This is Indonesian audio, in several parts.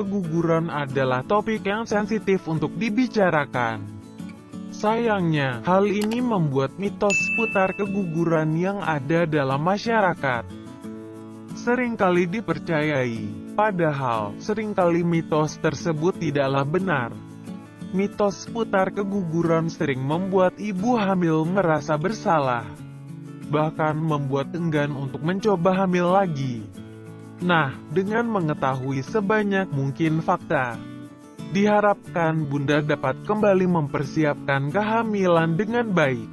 keguguran adalah topik yang sensitif untuk dibicarakan. Sayangnya, hal ini membuat mitos seputar keguguran yang ada dalam masyarakat seringkali dipercayai, padahal seringkali mitos tersebut tidaklah benar. Mitos seputar keguguran sering membuat ibu hamil merasa bersalah, bahkan membuat enggan untuk mencoba hamil lagi. Nah, dengan mengetahui sebanyak mungkin fakta, diharapkan Bunda dapat kembali mempersiapkan kehamilan dengan baik,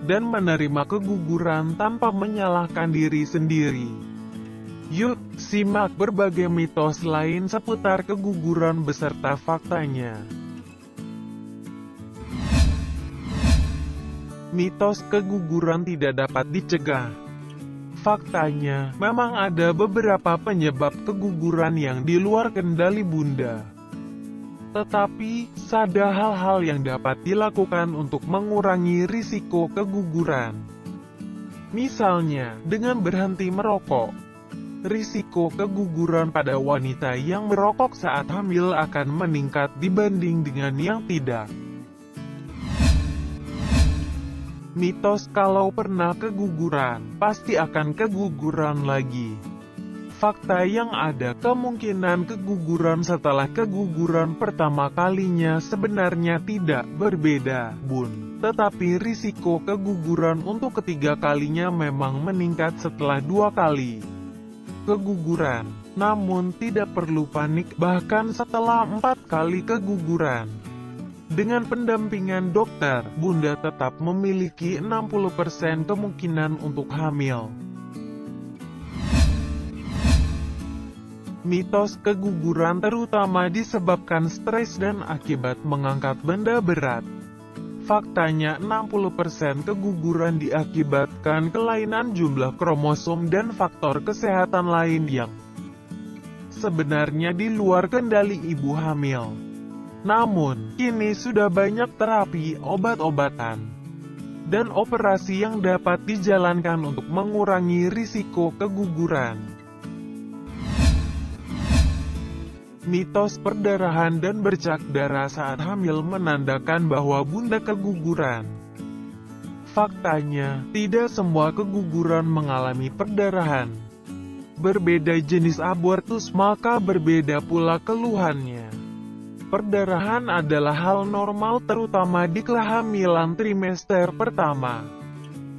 dan menerima keguguran tanpa menyalahkan diri sendiri. Yuk, simak berbagai mitos lain seputar keguguran beserta faktanya. Mitos keguguran tidak dapat dicegah. Faktanya, memang ada beberapa penyebab keguguran yang di luar kendali Bunda. Tetapi, ada hal-hal yang dapat dilakukan untuk mengurangi risiko keguguran. Misalnya, dengan berhenti merokok. Risiko keguguran pada wanita yang merokok saat hamil akan meningkat dibanding dengan yang tidak. Mitos kalau pernah keguguran, pasti akan keguguran lagi. Fakta yang ada kemungkinan keguguran setelah keguguran pertama kalinya sebenarnya tidak berbeda, Bun. Tetapi risiko keguguran untuk ketiga kalinya memang meningkat setelah 2 kali keguguran. Namun tidak perlu panik bahkan setelah 4 kali keguguran. Dengan pendampingan dokter, Bunda tetap memiliki 60% kemungkinan untuk hamil. Mitos keguguran terutama disebabkan stres dan akibat mengangkat benda berat. Faktanya 60% keguguran diakibatkan kelainan jumlah kromosom dan faktor kesehatan lain yang sebenarnya di luar kendali ibu hamil. Namun, kini sudah banyak terapi, obat-obatan, dan operasi yang dapat dijalankan untuk mengurangi risiko keguguran. Mitos perdarahan dan bercak darah saat hamil menandakan bahwa Bunda keguguran. Faktanya, tidak semua keguguran mengalami perdarahan. Berbeda jenis abortus maka berbeda pula keluhannya. Perdarahan adalah hal normal terutama di kehamilan trimester pertama.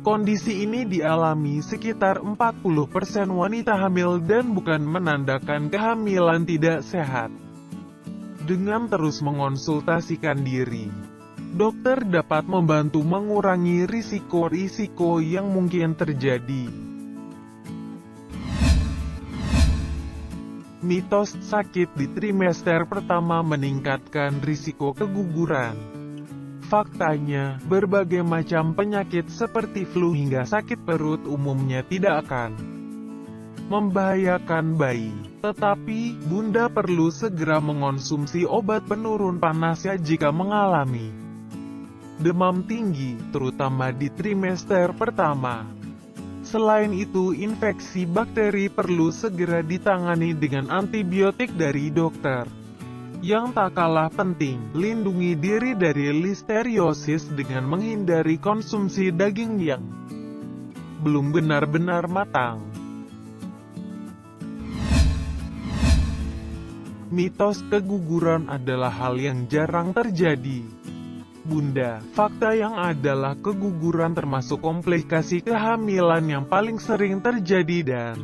Kondisi ini dialami sekitar 40% wanita hamil dan bukan menandakan kehamilan tidak sehat. Dengan terus mengonsultasikan diri, dokter dapat membantu mengurangi risiko-risiko yang mungkin terjadi. Mitos sakit di trimester pertama meningkatkan risiko keguguran. Faktanya, berbagai macam penyakit seperti flu hingga sakit perut umumnya tidak akan membahayakan bayi. Tetapi, Bunda perlu segera mengonsumsi obat penurun panasnya jika mengalami demam tinggi, terutama di trimester pertama. Selain itu, infeksi bakteri perlu segera ditangani dengan antibiotik dari dokter. Yang tak kalah penting, lindungi diri dari listeriosis dengan menghindari konsumsi daging yang belum benar-benar matang. Mitos keguguran adalah hal yang jarang terjadi. Bunda, fakta yang adalah keguguran termasuk komplikasi kehamilan yang paling sering terjadi dan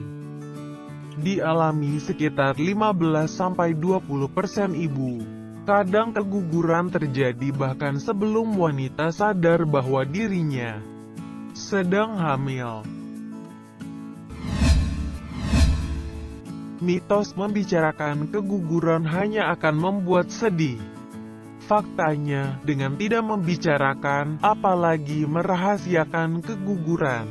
dialami sekitar 15-20% ibu. Kadang keguguran terjadi bahkan sebelum wanita sadar bahwa dirinya sedang hamil. Mitos membicarakan keguguran hanya akan membuat sedih. Faktanya, dengan tidak membicarakan, apalagi merahasiakan keguguran,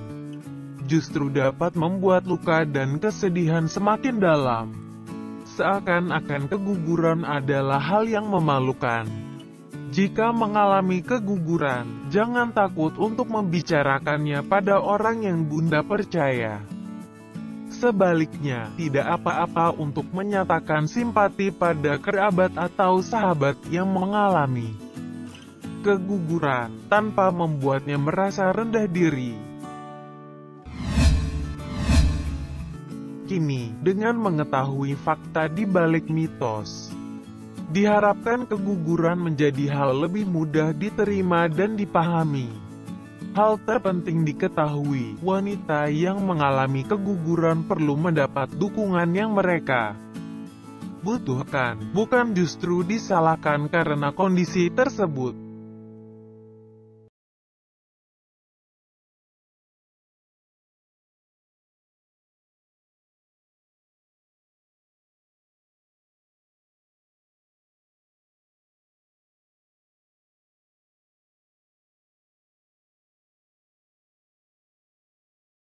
justru dapat membuat luka dan kesedihan semakin dalam. Seakan-akan keguguran adalah hal yang memalukan. Jika mengalami keguguran, jangan takut untuk membicarakannya pada orang yang Bunda percaya. Sebaliknya, tidak apa-apa untuk menyatakan simpati pada kerabat atau sahabat yang mengalami keguguran, tanpa membuatnya merasa rendah diri. Kini, dengan mengetahui fakta di balik mitos, diharapkan keguguran menjadi hal lebih mudah diterima dan dipahami. Hal terpenting diketahui, wanita yang mengalami keguguran perlu mendapat dukungan yang mereka butuhkan, bukan justru disalahkan karena kondisi tersebut.